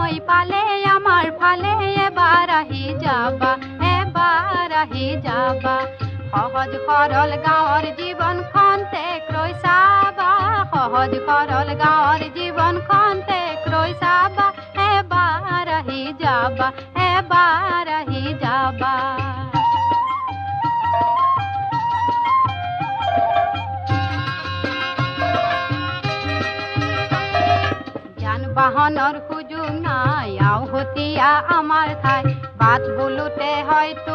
সময় পালে আমাৰ ফালে এবাৰ আহি যাবা সহজ সৰল গাঁৱৰ জীৱন খন্তে ক্ৰৈ চাবা সহজ সৰল গাঁৱৰ জীৱন খন্তে ক্ৰৈ চাবা এবাৰ আহি যাবা যান বাহনৰ সুযোগ নাই আউহতীয়া আমাৰ ঠাই বাট বোলোতে হয়তো